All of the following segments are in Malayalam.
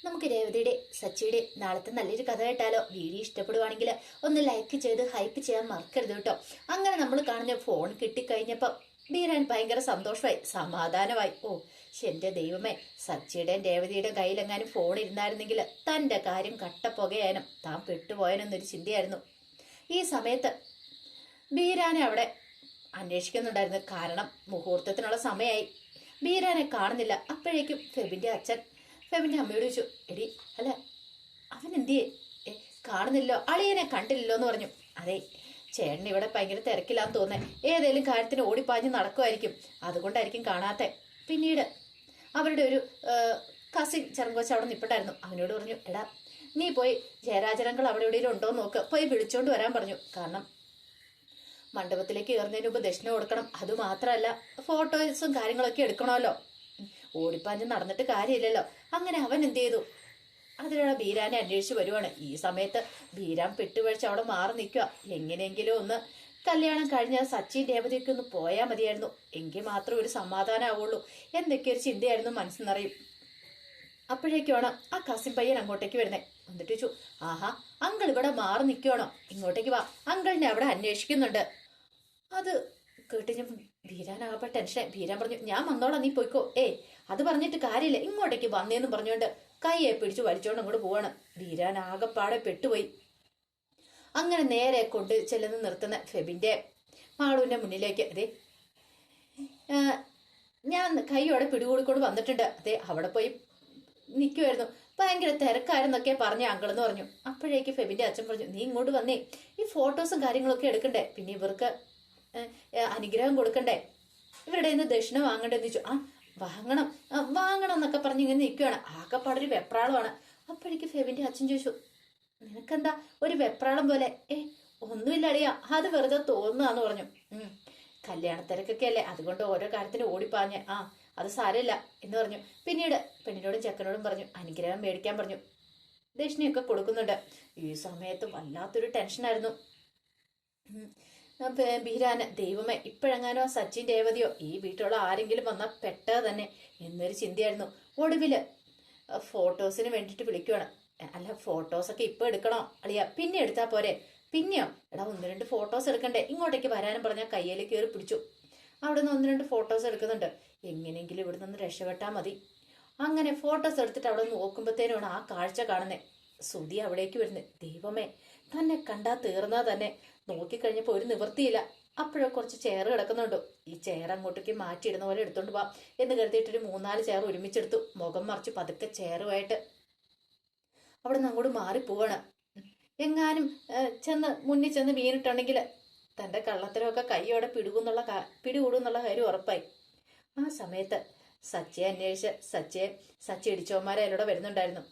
നമുക്ക് രേവതിയുടെ സച്ചിയുടെ നാളത്തെ നല്ലൊരു കഥ കേട്ടാലോ? വീഡിയോ ഇഷ്ടപ്പെടുവാണെങ്കിൽ ഒന്ന് ലൈക്ക് ചെയ്ത് ഹൈപ്പ് ചെയ്യാൻ മറക്കരുത് കേട്ടോ. അങ്ങനെ നമ്മൾ കാണുന്ന ഫോൺ കിട്ടിക്കഴിഞ്ഞപ്പോ ബീരാൻ ഭയങ്കര സന്തോഷമായി, സമാധാനമായി. ഓ എന്റെ ദൈവമേ, സച്ചിയുടെയും രേവതിയുടെയും കയ്യിലെങ്ങാനും ഫോൺ ഇരുന്നായിരുന്നെങ്കിൽ തന്റെ കാര്യം കട്ടപ്പുകയാനും താൻ പെട്ടുപോയാനൊന്നൊരു ചിന്തയായിരുന്നു. ഈ സമയത്ത് ബീരാനെ അവിടെ അന്വേഷിക്കുന്നുണ്ടായിരുന്നു. കാരണം മുഹൂർത്തത്തിനുള്ള സമയമായി. ബീരാനെ കാണുന്നില്ല. അപ്പോഴേക്കും ഫെബിന്റെ അമ്മയോട് ചോദിച്ചു, എടി അല്ല അവൻ എന്തിയേ കാണുന്നില്ലോ, അളിയനെ കണ്ടില്ലല്ലോ എന്ന് പറഞ്ഞു. അതെ, ചേട്ടൻ ഇവിടെ ഭയങ്കര തിരക്കില്ലാന്ന് തോന്നേ, ഏതേലും കാര്യത്തിന് ഓടിപ്പാഞ്ഞ് നടക്കുമായിരിക്കും, അതുകൊണ്ടായിരിക്കും കാണാത്തെ. പിന്നീട് അവരുടെ ഒരു കസിൻ ചെറുങ്കോച്ച അവിടെ നിൽപ്പുണ്ടായിരുന്നു. അവനോട് പറഞ്ഞു, എടാ നീ പോയി ജയരാജനങ്ങൾ അവിടെ എവിടെയെങ്കിലും ഉണ്ടോ നോക്ക്, പോയി വിളിച്ചോണ്ട് വരാൻ പറഞ്ഞു. കാരണം മണ്ഡപത്തിലേക്ക് കയറുന്നതിന് മുമ്പ് ദക്ഷിണ കൊടുക്കണം. അതുമാത്രമല്ല ഫോട്ടോസും കാര്യങ്ങളൊക്കെ എടുക്കണമല്ലോ, ഓടിപ്പാഞ്ഞ് നടന്നിട്ട് കാര്യമില്ലല്ലോ. അങ്ങനെ അവൻ എന്ത് ചെയ്തു, അതിലുള്ള ബീരാനെ അന്വേഷിച്ച് വരുവാണ്. ഈ സമയത്ത് ബീരാൻ പെട്ടുവഴിച്ച് അവിടെ മാറി നിൽക്കുക. എങ്ങനെയെങ്കിലും ഒന്ന് കല്യാണം കഴിഞ്ഞാൽ സച്ചിൻ രേവതിയൊക്കെ ഒന്ന് പോയാൽ മതിയായിരുന്നു, എങ്കിൽ മാത്രം ഒരു സമാധാനം ആവുള്ളൂ. എന്തൊക്കെ ഒരു ചിന്തയായിരുന്നു മനസ്സിൽ നിറയും. അപ്പോഴേക്കുമാണ് ആ കസിൻ പയ്യൻ അങ്ങോട്ടേക്ക് വരുന്നത്. എന്നിട്ട് ചോദിച്ചു, ആഹാ അങ്കിൾ ഇവിടെ മാറി നിൽക്കുവാണോ, ഇങ്ങോട്ടേക്ക് വാ, അങ്കിളിനെ അവിടെ അന്വേഷിക്കുന്നുണ്ട്. അത് കേട്ട് ബീരാനാകപ്പോ ടെൻഷൻ. ബീരാൻ പറഞ്ഞു, ഞാൻ വന്നോളാം, നീ പോയിക്കോ. അത് പറഞ്ഞിട്ട് കാര്യമില്ല, ഇങ്ങോട്ടേക്ക് വന്നേന്നും പറഞ്ഞുകൊണ്ട് കൈയെ പിടിച്ചു വലിച്ചോണ്ട് അങ്ങോട്ട് പോവാണ്. ബീരാൻ ആകപ്പാടെ പെട്ടുപോയി. അങ്ങനെ നേരെ കൊണ്ട് ചെല്ലുന്ന നിർത്തുന്ന ഫെബിന്റെ മാളുവിന്റെ മുന്നിലേക്ക്, അതെ ഞാൻ കൈയോടെ പിടികൂടിക്കൊണ്ട് വന്നിട്ടുണ്ട്. അതെ അവിടെ പോയി നിൽക്കുമായിരുന്നു, ഭയങ്കര തിരക്കാരെന്നൊക്കെ പറഞ്ഞ അങ്കിളെന്ന് പറഞ്ഞു. അപ്പോഴേക്ക് ഫെബിന്റെ അച്ഛൻ പറഞ്ഞു, നീ ഇങ്ങോട്ട് വന്നേ, ഈ ഫോട്ടോസും കാര്യങ്ങളൊക്കെ എടുക്കണ്ടേ, പിന്നെ ഇവർക്ക് അനുഗ്രഹം കൊടുക്കണ്ടേ, ഇവരുടെ നിന്ന് ദക്ഷിണ വാങ്ങണ്ടെന്ന് ചോദിച്ചു. വാങ്ങണം വാങ്ങണം എന്നൊക്കെ പറഞ്ഞ് ഇങ്ങനെ നിൽക്കുകയാണ്. ആകെപ്പാടൊരു വെപ്രാളമാണ്. അപ്പോഴേക്ക് ഫെബിന്റെ അച്ഛൻ ചോദിച്ചു, നിനക്കെന്താ ഒരു വെപ്രാളം പോലെ? ഒന്നുമില്ല അളിയാ, അത് വെറുതെ തോന്നുകയെന്ന് പറഞ്ഞു. കല്യാണത്തിരക്കൊക്കെ അല്ലേ, അതുകൊണ്ട് ഓരോ കാര്യത്തിന് ഓടിപ്പാഞ്ഞ് അത് സാരമില്ല എന്ന് പറഞ്ഞു. പിന്നീട് പെണ്ണിനോടും ചെക്കനോടും പറഞ്ഞു, അനുഗ്രഹം മേടിക്കാൻ പറഞ്ഞു. ദക്ഷിണയൊക്കെ കൊടുക്കുന്നുണ്ട്. ഈ സമയത്ത് വല്ലാത്തൊരു ടെൻഷനായിരുന്നു ബീരാന്. ദൈവമേ, ഇപ്പോഴെങ്ങാനോ സച്ചിൻ രേവതിയോ ഈ വീട്ടിലുള്ള ആരെങ്കിലും വന്നാൽ പെട്ടത് തന്നെ എന്നൊരു ചിന്തയായിരുന്നു. ഒടുവില് ഫോട്ടോസിന് വേണ്ടിയിട്ട് വിളിക്കുവാണ്. അല്ല ഫോട്ടോസൊക്കെ ഇപ്പൊ എടുക്കണോ അളിയ, പിന്നെ എടുത്താ പോരെ? പിന്നെയോ? എടാ 1-2 ഫോട്ടോസ് എടുക്കണ്ടേ, ഇങ്ങോട്ടേക്ക് വരാനും പറഞ്ഞാൽ കയ്യിൽ കയറി പിടിച്ചു. അവിടെ നിന്ന് 1-2 ഫോട്ടോസ് എടുക്കുന്നുണ്ട്. എങ്ങനെയെങ്കിലും ഇവിടെ നിന്ന് രക്ഷപ്പെട്ടാൽ മതി. അങ്ങനെ ഫോട്ടോസ് എടുത്തിട്ട് അവിടെ നോക്കുമ്പോഴത്തേനുമാണ് ആ കാഴ്ച കാണുന്നത്. സുധി അവിടേക്ക് വരുന്നത്. ദൈവമേ, തന്നെ കണ്ടാ തീർന്നാ തന്നെ. നോക്കിക്കഴിഞ്ഞപ്പോ ഒരു നിവൃത്തിയില്ല. അപ്പോഴോ കുറച്ച് ചെയർ കിടക്കുന്നുണ്ടോ, ഈ ചെയർ അങ്ങോട്ടേക്ക് മാറ്റിയിടുന്ന പോലെ എടുത്തോണ്ട് പോവാം എന്ന് കരുതിയിട്ടൊരു 3-4 ചെയർ ഒരുമിച്ചെടുത്തു. മുഖം മറിച്ച് പതുക്കെ ചെയറുമായിട്ട് അവിടെ നിന്ന് അങ്ങോട്ട് മാറിപ്പോവാണ്. എങ്ങാനും മുന്നിൽ ചെന്ന് വീണിട്ടുണ്ടെങ്കിൽ തന്റെ കള്ളത്തരമൊക്കെ കൈയോടെ പിടികൂടുന്നുള്ള കാര്യം ഉറപ്പായി. ആ സമയത്ത് സച്ചിയെ അന്വേഷിച്ച് സച്ചി ഇടിച്ചോന്മാരെ അതിലൂടെ വരുന്നുണ്ടായിരുന്നു.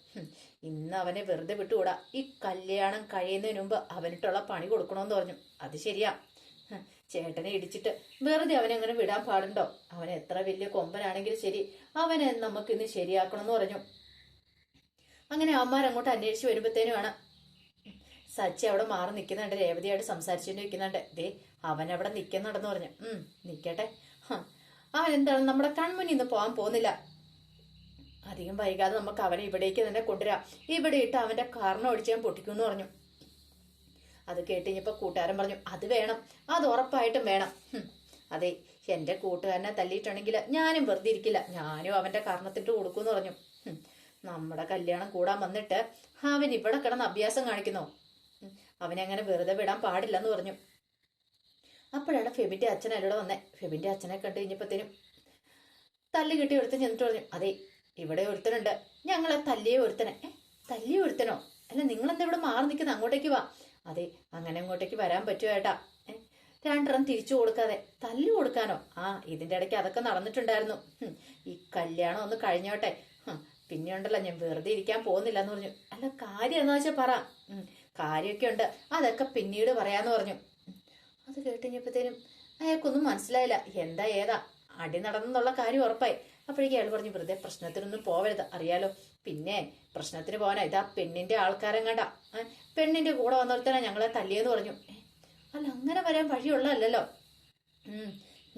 ഇന്ന് അവനെ വെറുതെ വിട്ടുകൂടാ, ഈ കല്യാണം കഴിയുന്നതിന് മുമ്പ് അവനിട്ടുള്ള പണി കൊടുക്കണമെന്ന് പറഞ്ഞു. അത് ശരിയാ, ചേട്ടനെ ഇടിച്ചിട്ട് വെറുതെ അവനെ അങ്ങനെ വിടാൻ പാടുണ്ടോ? അവൻ എത്ര വലിയ കൊമ്പനാണെങ്കിലും ശരി, അവനെ നമുക്കിന്ന് ശരിയാക്കണമെന്ന് പറഞ്ഞു. അങ്ങനെ അവന്മാരങ്ങോട്ട് അന്വേഷിച്ച് വരുമ്പോഴത്തേനുമാണ് സച്ചി അവിടെ മാറി നിൽക്കുന്നുണ്ട്, രേവതിയായിട്ട് സംസാരിച്ചുകൊണ്ട് നിൽക്കുന്നുണ്ട്. ദേ അവനവിടെ നിൽക്കുന്നുണ്ടെന്ന് പറഞ്ഞു. നിൽക്കട്ടെ, അവൻ എന്താണ് നമ്മുടെ കൺമുന്നിൽ നിന്ന് പോകാൻ പോകുന്നില്ല. അധികം വൈകാതെ നമുക്ക് അവനെ ഇവിടേക്ക് തന്നെ കൊണ്ടുവരാം, ഇവിടെ ഇട്ട് അവന്റെ കാരണം ഒടിച്ച് ഞാൻ പൊട്ടിക്കുമെന്ന് പറഞ്ഞു. അത് കേട്ടുകഴിഞ്ഞപ്പോ കൂട്ടുകാരൻ പറഞ്ഞു, അത് വേണം, അത് ഉറപ്പായിട്ടും വേണം. അതെ, എന്റെ കൂട്ടുകാരനെ തല്ലിയിട്ടുണ്ടെങ്കിൽ ഞാനും വെറുതെ ഇരിക്കില്ല, ഞാനും അവന്റെ കാരണത്തിട്ട് കൊടുക്കുമെന്ന് പറഞ്ഞു. നമ്മുടെ കല്യാണം കൂടാൻ വന്നിട്ട് അവൻ ഇവിടെ കിടന്ന് അഭ്യാസം കാണിക്കുന്നോ, അവനെ അങ്ങനെ വെറുതെ വിടാൻ പാടില്ലെന്ന് പറഞ്ഞു. അപ്പോഴാണ് ഫെബിന്റെ അച്ഛൻ അതിലൂടെ വന്നേ. ഫെബിന്റെ അച്ഛനെ കണ്ടു കഴിഞ്ഞപ്പോഴത്തേനും തല്ലി കിട്ടി ഒരുത്തൻ ചെന്നിട്ട് പറഞ്ഞു, അതെ ഇവിടെ ഒരുത്തനുണ്ട്, ഞങ്ങളെ തല്ലിയെ ഒരുത്തനെ. തല്ലിയെ ഒരുത്തനോ? അല്ല നിങ്ങളെന്താ ഇവിടെ മാറി നിൽക്കുന്നത്, അങ്ങോട്ടേക്ക് വാ. അതെ അങ്ങനെ അങ്ങോട്ടേക്ക് വരാൻ പറ്റുമോ ഏട്ടാ? 2 തിരിച്ചു കൊടുക്കാതെ തല്ലു കൊടുക്കാനോ? ഇതിന്റെ ഇടയ്ക്ക് അതൊക്കെ നടന്നിട്ടുണ്ടായിരുന്നു. ഈ കല്യാണം ഒന്ന് കഴിഞ്ഞോട്ടെ, പിന്നെ ഉണ്ടല്ലോ ഞാൻ വെറുതെ ഇരിക്കാൻ പോകുന്നില്ല എന്ന് പറഞ്ഞു. അല്ല കാര്യം എന്താ വെച്ചാൽ പറ. കാര്യമൊക്കെ ഉണ്ട്, അതൊക്കെ പിന്നീട് പറയാന്ന് പറഞ്ഞു. അത് കേട്ടുകഴിഞ്ഞപ്പോഴത്തേനും അയാൾക്കൊന്നും മനസ്സിലായില്ല, എന്താ ഏതാ അടി നടന്നെന്നുള്ള കാര്യം ഉറപ്പായി. അപ്പോഴേക്കും അയാൾ പറഞ്ഞു, വെറുതെ പ്രശ്നത്തിനൊന്നും പോവരുത്, അറിയാലോ. പിന്നെ പ്രശ്നത്തിന് പോകാനാ, ഇതാ പെണ്ണിന്റെ ആൾക്കാരെ കണ്ട പെണ്ണിന്റെ കൂടെ വന്നോർത്തനാ ഞങ്ങളെ തല്ലിയെന്ന് പറഞ്ഞു. അല്ല അങ്ങനെ വരാൻ വഴിയുള്ളല്ലോ.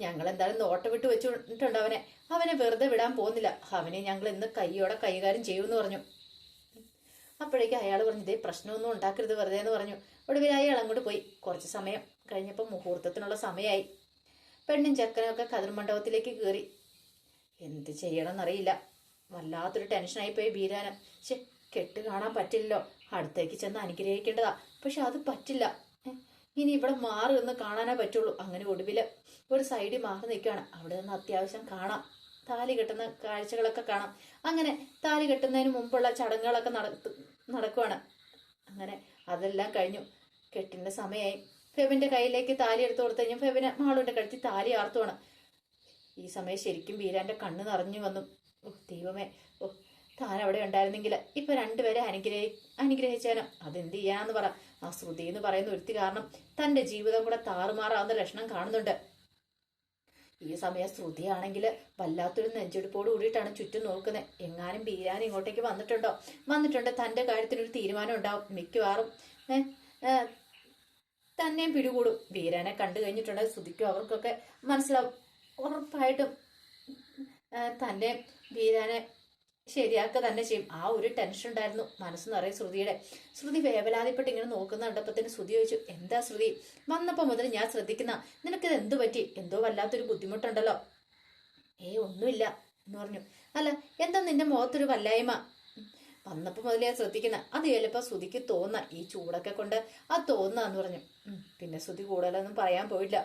ഞങ്ങൾ എന്തായാലും നോട്ടം വിട്ട് വെച്ചിട്ടുണ്ട് അവനെ വെറുതെ വിടാൻ പോകുന്നില്ല, അവനെ ഞങ്ങൾ ഇന്ന് കൈയോടെ കൈകാര്യം ചെയ്യുമെന്ന് പറഞ്ഞു. അപ്പോഴേക്കും അയാൾ പറഞ്ഞു ഇതേ പ്രശ്നമൊന്നും ഉണ്ടാക്കരുത് വെറുതെ എന്ന് പറഞ്ഞു. ഒടുവിൽ അയാൾ അങ്ങോട്ട് പോയി. കുറച്ച് സമയം കഴിഞ്ഞപ്പോൾ മുഹൂർത്തത്തിനുള്ള സമയമായി. പെണ്ണും ചെക്കനും ഒക്കെ കതിർമണ്ഡപത്തിലേക്ക് കയറി. എന്ത് ചെയ്യണമെന്നറിയില്ല. വല്ലാത്തൊരു ടെൻഷനായിപ്പോയി ബീരാന്. പക്ഷെ കെട്ട് കാണാൻ പറ്റില്ലല്ലോ. അടുത്തേക്ക് ചെന്ന് അനുഗ്രഹിക്കേണ്ടതാ. പക്ഷെ അത് പറ്റില്ല. ഇനി ഇവിടെ മാറി നിന്ന് കാണാനേ പറ്റുള്ളൂ. അങ്ങനെ ഒടുവില് ഒരു സൈഡിൽ മാറി നിൽക്കുകയാണ്. അവിടെ നിന്ന് അത്യാവശ്യം കാണാം, താലി കെട്ടുന്ന കാഴ്ചകളൊക്കെ കാണാം. അങ്ങനെ താലി കെട്ടുന്നതിന് മുമ്പുള്ള ചടങ്ങുകളൊക്കെ നടക്കുവാണ്. അങ്ങനെ അതെല്ലാം കഴിഞ്ഞു. കെട്ടിന്റെ സമയമായി. ഫെബിന്റെ കയ്യിലേക്ക് താലി എടുത്തു കൊടുത്തു കഴിഞ്ഞാൽ ഫെബിനെ മാളുവിന്റെ കഴുത്തി താലി ആർത്തുവാണ്. ഈ സമയം ശരിക്കും ബീരാന്റെ കണ്ണ് നിറഞ്ഞു വന്നു. ഓ ദൈവമേ, ഓ താൻ അവിടെ ഉണ്ടായിരുന്നെങ്കിൽ ഇപ്പൊ രണ്ടുപേരെ അനുഗ്രഹിച്ചേനും. അതെന്ത് ചെയ്യാന്ന് പറ. ആ ശ്രുതി എന്ന് പറയുന്ന ഒരുത്തി കാരണം തന്റെ ജീവിതം കൂടെ താറുമാറാവുന്ന ലക്ഷണം കാണുന്നുണ്ട്. ഈ സമയം ശ്രുതിയാണെങ്കിൽ വല്ലാത്തൊരു നെഞ്ചെടുപ്പോട് കൂടിയിട്ടാണ് ചുറ്റും നോക്കുന്നത്. എങ്ങാനും ബീരാൻ ഇങ്ങോട്ടേക്ക് വന്നിട്ടുണ്ട് തന്റെ കാര്യത്തിനൊരു തീരുമാനം ഉണ്ടാവും. മിക്കവാറും തന്നെയും പിടികൂടും. ബീരാനെ കണ്ടു കഴിഞ്ഞിട്ടുണ്ടെങ്കിൽ ശ്രുതിക്കും അവർക്കൊക്കെ മനസ്സിലാവും. ഉറപ്പായിട്ടും തന്നെ ബീരാനെ ശരിയാക്കുക തന്നെ ചെയ്യും. ആ ഒരു ടെൻഷൻ ഉണ്ടായിരുന്നു മനസ്സ് നിറയെ ശ്രുതിയുടെ. ശ്രുതി വേവലാതിപ്പെട്ട് ഇങ്ങനെ നോക്കുന്ന കണ്ടപ്പത്തിന് ശ്രുതി ചോദിച്ചു, എന്താ ശ്രുതി, വന്നപ്പോ മുതൽ ഞാൻ ശ്രദ്ധിക്കുന്ന, നിനക്കിത് എന്തു പറ്റി? എന്തോ വല്ലാത്തൊരു ബുദ്ധിമുട്ടുണ്ടല്ലോ. ഒന്നുമില്ല എന്ന് പറഞ്ഞു. അല്ല, എന്താ നിന്റെ മുഖത്തൊരു വല്ലായ്മ? വന്നപ്പോ മുതൽ ഞാൻ ശ്രദ്ധിക്കുന്ന, അത് ചിലപ്പോ ശ്രുതിക്ക് തോന്നാ, ഈ ചൂടൊക്കെ കൊണ്ട് അത് തോന്നാന്ന് പറഞ്ഞു. പിന്നെ ശ്രുതി കൂടുതലൊന്നും പറയാൻ പോയില്ല.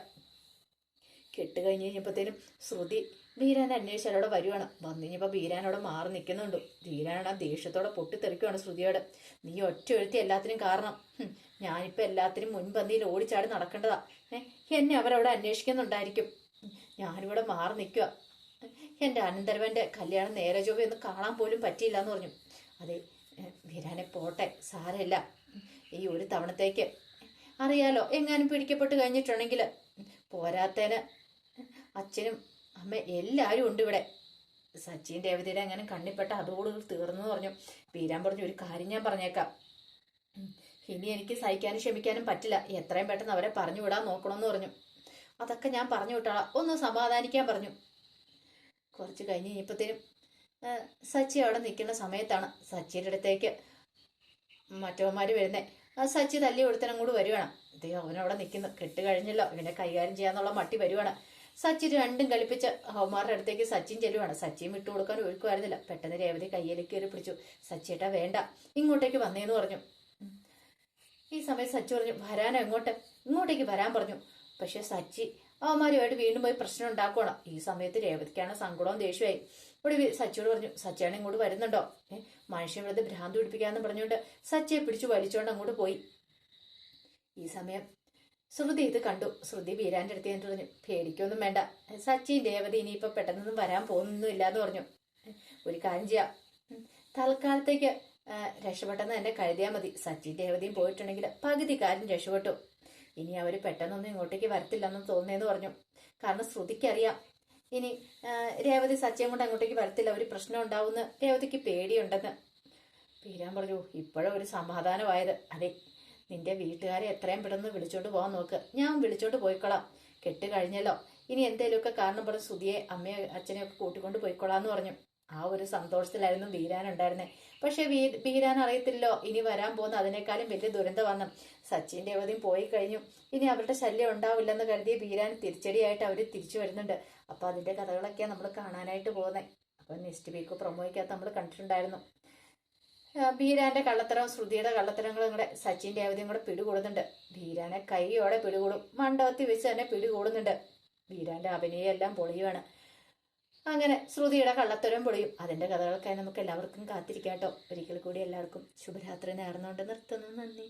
കെട്ട് കഴിഞ്ഞ് കഴിഞ്ഞപ്പോഴത്തേനും ശ്രുതി ബീരാനെ അന്വേഷിച്ച് അവിടെ വരുവാണ്. വന്നു കഴിഞ്ഞപ്പോൾ ബീരാനോട് മാറി നിൽക്കുന്നുണ്ട്. ബീരാനോട് ആ ദേഷ്യത്തോടെ പൊട്ടിത്തെറിക്കുവാണ് ശ്രുതിയോട്. നീ ഒറ്റ എഴുത്തി എല്ലാത്തിനും കാരണം. ഞാനിപ്പോൾ എല്ലാത്തിനും മുൻപന്തിയിൽ ഓടിച്ചാടി നടക്കേണ്ടതാ. എന്നെ അവരവിടെ അന്വേഷിക്കുന്നുണ്ടായിരിക്കും. ഞാനിവിടെ മാറി നിൽക്കുക. എൻ്റെ അനന്തരവൻ്റെ കല്യാണം നേരെ ചൊവ്വ ഒന്ന് കാണാൻ പോലും പറ്റിയില്ല എന്ന് പറഞ്ഞു. അതെ ബീരാനെ പോട്ടെ, സാരമില്ല. ഈ ഒരു തവണത്തേക്ക് അറിയാലോ, എങ്ങാനും പിടിക്കപ്പെട്ട് കഴിഞ്ഞിട്ടുണ്ടെങ്കിൽ പോരാത്തേന് അച്ഛനും അമ്മ എല്ലാവരും ഉണ്ട് ഇവിടെ. സച്ചിൻ രേവതിയുടെ അങ്ങനെ കണ്ണിപ്പെട്ട അതോട് തീർന്നു പറഞ്ഞു. ബീരാൻ പറഞ്ഞു, ഒരു കാര്യം ഞാൻ പറഞ്ഞേക്കാം. ഇനി എനിക്ക് സഹിക്കാനും ക്ഷമിക്കാനും പറ്റില്ല. എത്രയും പെട്ടെന്ന് അവരെ പറഞ്ഞു വിടാൻ നോക്കണമെന്ന് പറഞ്ഞു. അതൊക്കെ ഞാൻ പറഞ്ഞു വിട്ടോളാം, ഒന്ന് സമാധാനിക്കാൻ പറഞ്ഞു. കുറച്ച് കഴിഞ്ഞ് കഴിഞ്ഞപ്പോഴത്തേനും സച്ചി അവിടെ നിൽക്കുന്ന സമയത്താണ് സച്ചിയുടെ അടുത്തേക്ക് മറ്റവന്മാർ വരുന്നേ. സച്ചി തല്ലി കൊടുത്തനങ്ങോട്ട് വരുവാണ്. അദ്ദേഹം അവനവിടെ നിൽക്കുന്നു. കെട്ട് കഴിഞ്ഞല്ലോ, ഇവനെ കൈകാര്യം ചെയ്യാന്നുള്ള മട്ടി വരുവാണ്. സച്ചി രണ്ടും കളിപ്പിച്ച് അവന്മാരുടെ അടുത്തേക്ക് സച്ചിൻ ചെല്ലുവാണ്. സച്ചിയും വിട്ടു കൊടുക്കാൻ ഒഴുക്കുമായിരുന്നില്ല. പെട്ടെന്ന് രേവതി കയ്യിലേക്ക് കയറി പിടിച്ചു. സച്ചിയേട്ടാ വേണ്ട, ഇങ്ങോട്ടേക്ക് വന്നേന്ന് പറഞ്ഞു. ഈ സമയത്ത് സച്ചി പറഞ്ഞു, വരാനോ ഇങ്ങോട്ടേക്ക് വരാൻ പറഞ്ഞു. പക്ഷെ സച്ചി അവന്മാരുമായിട്ട് വീണ്ടും പോയി പ്രശ്നം ഉണ്ടാക്കണം. ഈ സമയത്ത് രേവതിക്കാണ് സങ്കടവും ദേഷ്യമായി. ഇവിടെ സച്ചിയോട് പറഞ്ഞു, സച്ചിയാണ് ഇങ്ങോട്ട് വരുന്നുണ്ടോ? മനുഷ്യൻ വെറുതെ ഭ്രാന്ത് പിടിപ്പിക്കാന്ന് പറഞ്ഞുകൊണ്ട് സച്ചിയെ പിടിച്ചു വലിച്ചോണ്ട് അങ്ങോട്ട് പോയി. ഈ സമയം ശ്രുതി ഇത് കണ്ടു. ശ്രുതി ബീരാന്റെ അടുത്ത് എന്നിട്ട് പറഞ്ഞു, പേടിക്കൊന്നും വേണ്ട, സച്ചിൻ രേവതി ഇനിയിപ്പോ പെട്ടെന്നൊന്നും വരാൻ പോകുന്നൊന്നുമില്ല എന്ന് പറഞ്ഞു. ഒരു കാര്യം ചെയ്യാം, തൽക്കാലത്തേക്ക് രക്ഷപ്പെട്ടെന്ന് തന്നെ കരുതിയാൽ മതി. സച്ചിൻ രേവതിയും പോയിട്ടുണ്ടെങ്കിൽ പകുതി കാര്യം രക്ഷപ്പെട്ടു. ഇനി അവർ പെട്ടെന്നൊന്നും ഇങ്ങോട്ടേക്ക് വരത്തില്ലെന്ന് തോന്നുന്നതെന്ന് പറഞ്ഞു. കാരണം ശ്രുതിക്കറിയാം ഇനി രേവതി സച്ചിയും കൊണ്ട് അങ്ങോട്ടേക്ക് വരത്തില്ല, ഒരു പ്രശ്നം ഉണ്ടാവുമെന്ന് രേവതിക്ക് പേടിയുണ്ടെന്ന്. ബീരാൻ പറഞ്ഞു, ഇപ്പോഴും ഒരു സമാധാനമായത്. അതെ, നിന്റെ വീട്ടുകാരെ എത്രയും പെട്ടെന്ന് വിളിച്ചോണ്ട് പോകാൻ നോക്ക്. ഞാൻ വിളിച്ചോണ്ട് പോയിക്കൊള്ളാം. കെട്ട് കഴിഞ്ഞല്ലോ, ഇനി എന്തേലുമൊക്കെ കാരണം പറഞ്ഞ് ശ്രുതിയെ അമ്മയെ അച്ഛനെയൊക്കെ കൂട്ടിക്കൊണ്ട് പോയിക്കൊള്ളാന്ന് പറഞ്ഞു. ആ ഒരു സന്തോഷത്തിലായിരുന്നു ബീരാൻ ഉണ്ടായിരുന്നത്. പക്ഷെ ബീരാൻ അറിയത്തില്ലോ ഇനി വരാൻ പോകുന്ന അതിനേക്കാളും വലിയ ദുരന്തമാണ്. സച്ചിൻ രേവതിയും പോയി കഴിഞ്ഞു, ഇനി അവരുടെ ശല്യം ഉണ്ടാവില്ലെന്ന് കരുതിയ ബീരാൻ തിരിച്ചടിയായിട്ട് അവർ തിരിച്ചു വരുന്നുണ്ട്. അപ്പൊ അതിന്റെ കഥകളൊക്കെയാണ് നമ്മൾ കാണാനായിട്ട് പോകുന്നത്. അപ്പൊ നെക്സ്റ്റ് വീക്ക് പ്രൊമോയ്ക്കകത്ത് നമ്മൾ കണ്ടിട്ടുണ്ടായിരുന്നു. ബീരാന്റെ കള്ളത്തരം ശ്രുതിയുടെ കള്ളത്തരങ്ങളും കൂടെ സച്ചിൻ രേവതിയും കൂടെ പിടികൂടുന്നുണ്ട്. ബീരാനെ കൈയോടെ പിടികൂടും, മണ്ഡപത്തിൽ വെച്ച് തന്നെ പിടികൂടുന്നുണ്ട്. ബീരാന്റെ അഭിനയം എല്ലാം പൊളിയുവാണ്. അങ്ങനെ ശ്രുതിയുടെ കള്ളത്തരം പൊളിയും. അതിന്റെ കഥകൾക്കായി നമുക്ക് എല്ലാവർക്കും കാത്തിരിക്കാം കേട്ടോ. ഒരിക്കൽ കൂടി എല്ലാവർക്കും ശുഭരാത്രി നേർന്നുകൊണ്ട് നിർത്തുന്നു. നന്ദി.